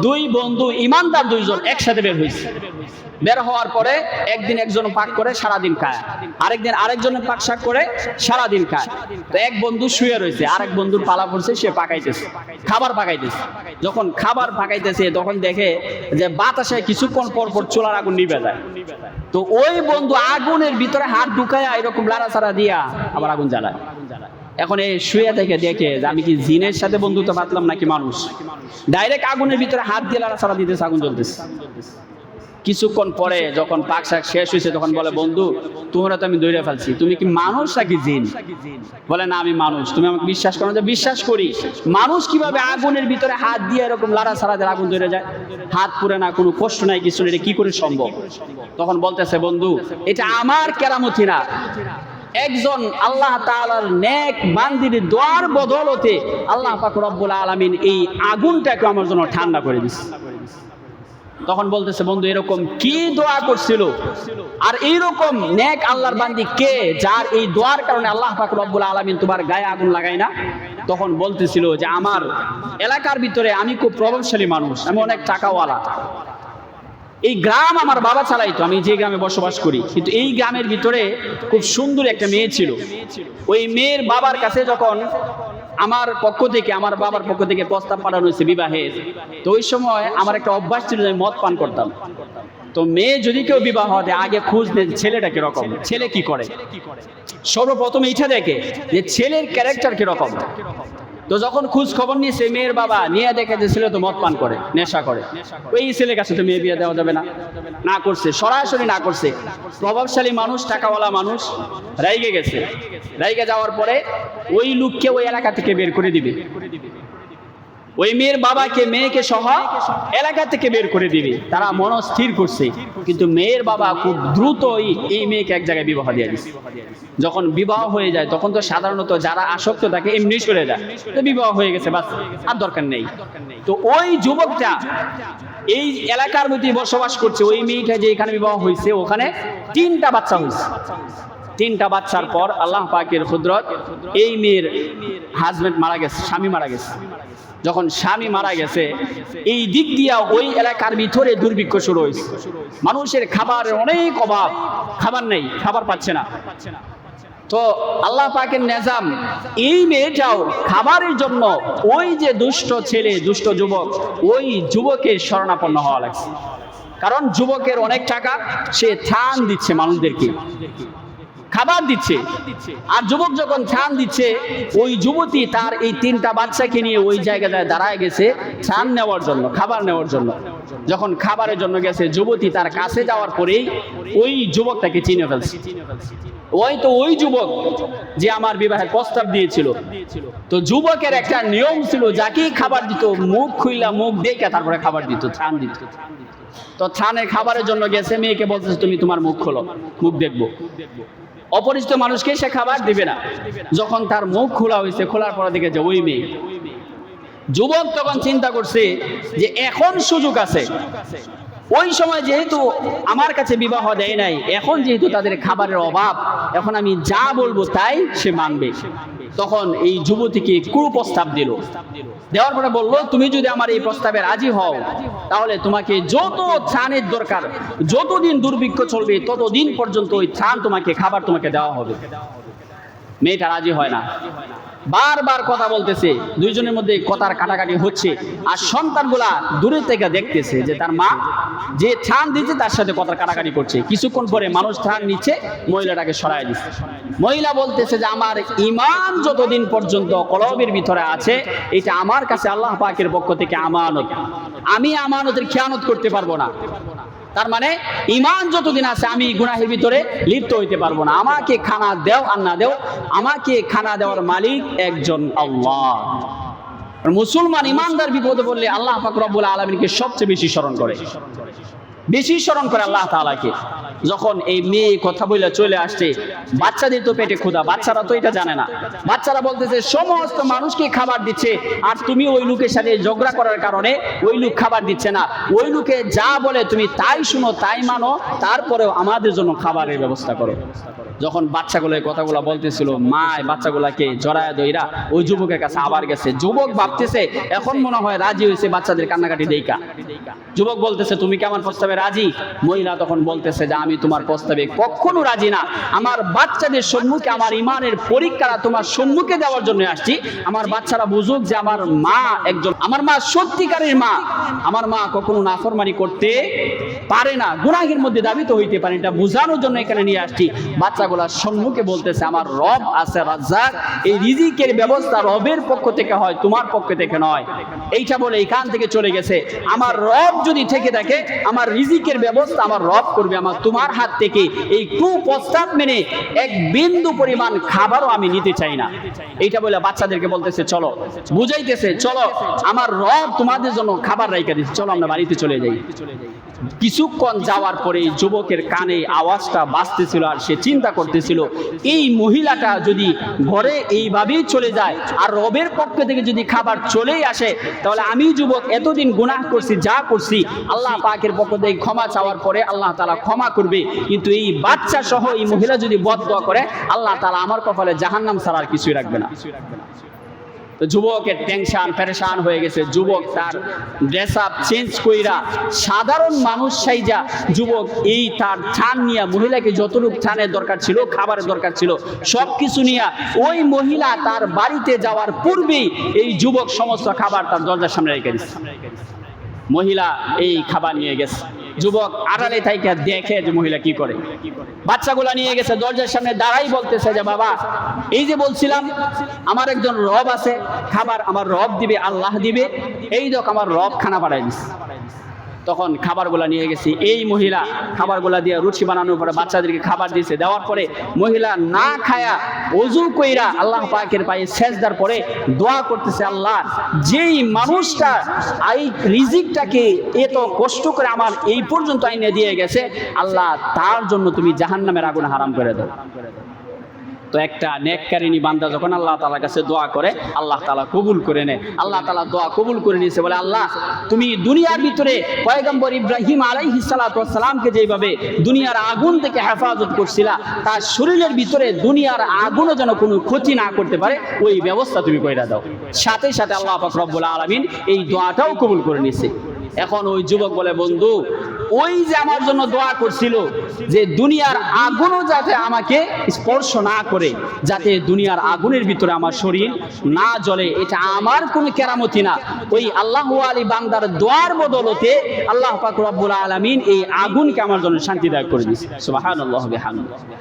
দুই বন্ধু ইমানদার দুইজন একসাথে বের হয়েছে। বের হওয়ার পরে একদিন একজন পাক করে সারাদিন খায়, আরেকদিন আরেকজনের পাক শাক করে সারাদিন খায়। তো এক বন্ধু শুয়ে রয়েছে, আরেক বন্ধুর পালা পড়ছে, সে পাকাইতেছে, খাবার পাকাইতেছে। যখন খাবার পাকাইতেছে তখন দেখে যে বাতাসে কিছুক্ষণ পর পর চুলার আগুন নিভে যায়। তো ওই বন্ধু আগুনের ভিতরে হাত ঢুকায়া এরকম লাড়াচাড়া দিয়া আবার আগুন জ্বালায়। এখন এই শুয়ে থেকে দেখে যে আমি কি জিনের সাথে বন্ধুত্ব বাঁধলাম নাকি মানুষ। ডাইরেক্ট আগুনের ভিতরে হাত দিয়ে লাড়াচাড়া দিতেছে, আগুন জ্বলতেছে। কিছুক্ষণ পরে যখন পাক শাক শেষ হয়েছে তখন বলে, বন্ধু তোমরা তো আমি দৌড়ে ফেলছি, তুমি কি মানুষ নাকি জিন? বলে, না আমি মানুষ। তুমি আমাকে বিশ্বাস করো? যে বিশ্বাস করি। মানুষ কিভাবে আগুনের ভিতরে হাত দিয়ে এরকম লাড়াচাড়া দিয়ে আগুন ধরে যায়, হাত পুড়ে না, কোনো কষ্ট নাই, কিছু নেই, এটা কি করে সম্ভব? তখন বলতেছে, বন্ধু এটা আমার কেরামতি না, একজন আল্লাহ তাআলার নেক বান্দির দোয়ার বদলতে আল্লাহ পাক রব্বুল আলামিন এই আগুনটাকে আমার জন্য ঠান্ডা করে দিয়েছে। তখন বলতেছে, বন্ধু এরকম কি দোয়া করছিল, আর এইরকম নেক আল্লাহর বান্দি কে যার এই দোয়ার কারণে আল্লাহ পাক রব্বুল আলামিন তোমার গায়ে আগুন লাগায় না? তখন বলতেছিল যে আমার এলাকার ভিতরে আমি খুব প্রভাবশালী মানুষ, আমি অনেক টাকাওয়ালা, এই গ্রাম আমার বাবা চালাইতো, আমি যে গ্রামে বসবাস করি, কিন্তু এই গ্রামের ভিতরে খুব সুন্দর একটা মেয়ে ছিল। ওই মেয়ের বাবার কাছে যখন আমার বাবার পক্ষ থেকে প্রস্তাব পাঠানো হয়েছে বিবাহের, তো ওই সময় আমার একটা অভ্যাস ছিল যে আমি মদ পান করতাম। তো মেয়ে যদি কেউ বিবাহ দেয় আগে খোঁজ নেন ছেলেটা কিরকম, ছেলে কি করে, সর্বপ্রথম এইটা দেখে যে ছেলের ক্যারেক্টার কিরকম। তো যখন খোঁজ খবর নিয়েছে মেয়ের বাবা, নিয়ে দেখে যে ছেলে তো মদ পান করে, নেশা করে, ওই ছেলের কাছে তো মেয়ে বিয়ে দেওয়া যাবে না, না করছে, সরাসরি না করছে। প্রভাবশালী মানুষ, টাকাওয়ালা মানুষ, রাইগে গেছে। রাইগে যাওয়ার পরে ওই লোককে ওই এলাকা থেকে বের করে দিবে, ওই মেয়ের বাবাকে মেয়েকে সহ এলাকা থেকে বের করে দিবে। তারা মনস্থির করছে, কিন্তু মেয়ের বাবা খুব দ্রুতই এই মেয়েকে এক জায়গায় বিবাহ দিয়ে দিচ্ছে। যখন বিবাহ হয়ে যায় তখন তো সাধারণত যারা আসক্ত থাকে এমনি সরে যায়, তো বিবাহ হয়ে গেছে, বাস আর দরকার নেই। তো ওই যুবকটা এই এলাকার মধ্যে বসবাস করছে, ওই মেয়েটা যে এখানে বিবাহ হয়েছে ওখানে 3টা বাচ্চা হয়েছে। 3টা বাচ্চার পর আল্লাহ পাকের কুদরত, এই মেয়ের হাজবেন্ড মারা গেছে, স্বামী মারা গেছে। যখন স্বামী মারা গেছে এই দিক দিয়া ওই এলাকার ভিতরে দুর্ভিক্ষ শুরু হয়েছে। মানুষের খাবারের অনেক অভাব, খাবার নেই, খাবার পাচ্ছে না। তো আল্লাহ পাকের নিজাম, এই মেয়েটাও খাবারের জন্য ওই যে দুষ্ট ছেলে, দুষ্ট যুবক, ওই যুবকের শরণাপন্ন হওয়া লাগছে। কারণ যুবকের অনেক টাকা, সে ত্রাণ দিচ্ছে মানুষদেরকে, খাবার দিচ্ছে। আর যুবক যখন ত্রাণ দিচ্ছে, ওই যুবতী তার এই 3টা বাচ্চাকে নিয়ে ওই জায়গায় দাঁড়ায় গেছে ত্রাণ নেওয়ার জন্য, খাবার নেওয়ার জন্য। যখন খাবারের জন্য গেছে, যুবতী তার কাছে যাওয়ার পরেই ওই যুবকটাকে চিনে ফেলছে। ওই যুবক যে আমার বিবাহের প্রস্তাব দিয়েছিল। তো যুবকের একটা নিয়ম ছিল, যাকেই খাবার দিত মুখ খুইলা, মুখ দেখে তারপরে খাবার দিত, ত্রাণ দিত। তো ত্রাণের খাবারের জন্য গেছে, মেয়েকে বলতেছে তুমি তোমার মুখ খোলো, মুখ দেখবো। অপরিচিত মানুষকে সে খাবার দিবে না। যখন তার মুখ খোলা হয়েছে, খোলার পরে দেখে যে ওই মেয়ে। যুবক তখন চিন্তা করছে যে এখন সুযোগ আছে, ওই সময় যেহেতু আমার কাছে বিবাহ দেয় নাই, এখন যেহেতু তাদের খাবারের অভাব, এখন আমি যা বলবো তাই সে মানবে। তখন এই যুবতীকে কুপ্রস্তাব দিল। দেওয়ার পরে বলল, তুমি যদি আমার এই প্রস্তাবে রাজি হও তাহলে তোমাকে যত ত্রাণের দরকার, যতদিন দুর্ভিক্ষ চলবে ততদিন পর্যন্ত ওই ত্রাণ তোমাকে, খাবার তোমাকে দেওয়া হবে। মেয়েটা রাজি হয় না, বারবার কথা বলতেছে, দুইজনের মধ্যে কথার কাটাকাটি হচ্ছে। আর সন্তানগুলা দূরে থেকে দেখতেছে যে তার মা যে ত্রাণ দিচ্ছে তার সাথে কথার কাটাকাটি করছে। কিছুক্ষণ পরে মানুষ ত্রাণ নিচ্ছে, মহিলাটাকে সরায় দিচ্ছে। মহিলা বলতেছে যে আমার ঈমান যতদিন পর্যন্ত কলবের ভিতরে আছে, এটা আমার কাছে আল্লাহ পাকের পক্ষ থেকে আমানত, আমি আমানতের খেয়ানত করতে পারবো না। তার মানে ঈমান যতদিন আছে আমি গুনাহের ভিতরে লিপ্ত হইতে পারবো না। আমাকে খানা দেও আর না দেও, আমাকে খানা দেওয়ার মালিক একজন আল্লাহ। মুসলমান ইমানদার বিপদে পড়লে আল্লাহ পাক রব্বুল আলামিনকে সবচেয়ে বেশি স্মরণ করে, বেশি স্মরণ করে আল্লাহ তাআলাকে। যখন এই মেয়ে কথা বলে চলে আসছে, বাচ্চাদের তো পেটে ক্ষুধা, বাচ্চারা তো এটা জানে না। বাচ্চারা বলতেছে সমস্ত মানুষকে খাবার দিচ্ছে, আর তুমি ওই লোকের সাথে ঝগড়া করার কারণে ওই লোক খাবার দিচ্ছে না। ওই লোকে যা বলে তুমি তাই শুনো, তাই মানো, তারপরেও আমাদের জন্য খাবারের ব্যবস্থা করো। যখন বাচ্চাগুলো এই কথাগুলো বলতেছিল, মা বাচ্চাগুলাকে জড়ায় দইরা ওই যুবকের কাছে আবার গেছে। যুবক ভাবতেছে এখন মনে হয় রাজি হয়েছে বাচ্চাদের কান্নাকাটি দেইকা। যুবক বলতেছে, তুমি কি আমার প্রস্তাবে রাজি? মহিলা তখন বলতেছে যে আমি তোমার প্রস্তাবে কখনো রাজি না। আমার বাচ্চাদের সম্মুখে আমার ইমানের পরীক্ষাটা তোমার সম্মুখে দেওয়ার জন্য আসছি। আমার বাচ্চারা বুঝুক যে আমার মা একজন, আমার মা সত্যিকারের মা। আমার মা কখনো নাফরমানি করতে পারে না, গুনাহের মধ্যে দাবিত হইতে পারে, এটা বোঝানোর জন্য এখানে নিয়ে আসছি। বাচ্চাগুলার সম্মুখে বলতেছে আমার রব আছে রাজ্জাক, এই রিজিকের ব্যবস্থা রবের পক্ষ থেকে হয়, তোমার পক্ষ থেকে নয়। এইটা বলে এখান থেকে চলে গেছে। আমার রব যদি থেকে থাকে, আমার রিজিকের ব্যবস্থা আমার রব করবে, আমার তোমার হাত থেকে এই কুপ্রস্তাব মেনে এক বিন্দু পরিমাণ খাবারও আমি নিতে চাই না। এইটা বলে বাচ্চাদেরকে বলতেছে চলো, বুঝাইতেছে চলো আমার রব তোমাদের জন্য খাবার রাইখা দিচ্ছে, চলো আমরা বাড়িতে চলে যাই। কিছুক্ষণ যাওয়ার পরে যুবকের কানে আওয়াজটা বাজতেছিল, আর সে চিন্তা করতেছিল এই মহিলাটা যদি ঘরে এইভাবেই চলে যায় আর রবের পক্ষ থেকে যদি খাবার চলেই আসে, তাহলে আমি যুবক এতদিন গুনাহ করছি, যা করছি আল্লাহ পাকের পক্ষ থেকে ক্ষমা চাওয়ার পরে আল্লাহ তাআলা ক্ষমা করবে, কিন্তু এই বাচ্চা সহ এই মহিলা যদি বদদোয়া করে আল্লাহ তাআলা আমার কপালে জাহান্নাম ছাড়া আর কিছুই রাখবে না। তো যুবকের টেনশন পেরেশান হয়ে গেছে। যুবক তার ড্রেস আপ চেঞ্জ কইরা সাধারণ মানুষ সাইজা যুবক এই তার থান নিয়ে, মহিলাকে যতটুকু থানের দরকার ছিল, খাবারের দরকার ছিল, সব কিছু নিয়ে ওই মহিলা তার বাড়িতে যাওয়ার পূর্বেই এই যুবক সমস্ত খাবার তার দরজার সামনে রেখে দিচ্ছে। মহিলা এই খাবার নিয়ে গেছে। যুবক আড়ালে থাইকা দেখে যে মহিলা কি করে। বাচ্চাগুলা নিয়ে গেছে, দরজার সামনে দাঁড়াই বলতেছে যে বাবা, এই যে বলছিলাম আমার একজন রব আছে, খাবার আমার রব দিবে, আল্লাহ দিবে, এই দেখ আমার রব খানা পাঠাই দিচ্ছে। তখন খাবারগুলা নিয়ে গেছি। এই মহিলা খাবারগুলা দিয়ে রুচি বানানোর পরে বাচ্চাদেরকে খাবার দিয়েছে। দেওয়ার পরে মহিলা না খায়া ওযু কইরা আল্লাহ পাকের পায়ে সেজদার পরে দোয়া করতেছে, আল্লাহ যেই মানুষটা এই রিজিকটাকে এত কষ্ট করে আমার এই পর্যন্ত আইনে দিয়ে গেছে, আল্লাহ তার জন্য তুমি জাহান্নামের আগুন হারাম করে দাও। তো একটা নেককারিনী বান্দা যখন আল্লাহ তাআলার কাছে দোয়া করে, আল্লাহ তাআলা কবুল করে নেয়। আল্লাহ তাআলা দোয়া কবুল করে নিয়েছে, বলে আল্লাহ তুমি দুনিয়ার ভিতরে পয়গম্বর ইব্রাহিম আলাইহিস সালাতু ওয়াস সালামকে যেভাবে দুনিয়ার আগুন থেকে হেফাজত করছিলা, তার শরীরের ভিতরে দুনিয়ার আগুনও যেন কোনো ক্ষতি না করতে পারে, ওই ব্যবস্থা তুমি কইরা দাও। সাথে সাথে আল্লাহ পাক রব্বুল আলামিন এই দোয়াটাও কবুল করে নিয়েছে। এখন ওই যুবক বলে, বন্ধু ওই যে আমার জন্য দোয়া করছিল যে দুনিয়ার আগুনও যাতে আমাকে স্পর্শ না করে, যাতে দুনিয়ার আগুনের ভিতরে আমার শরীর না জ্বলে, এটা আমার কোনো কেরামতি না, ওই আল্লাহু আলী বান্দার দোয়ার বদলতে আল্লাহ পাক রব্বুল আলামিন এই আগুনকে আমার জন্য শান্তিদায়ক করে দিয়েছে। সুবহানাল্লাহ বিহামদিহি।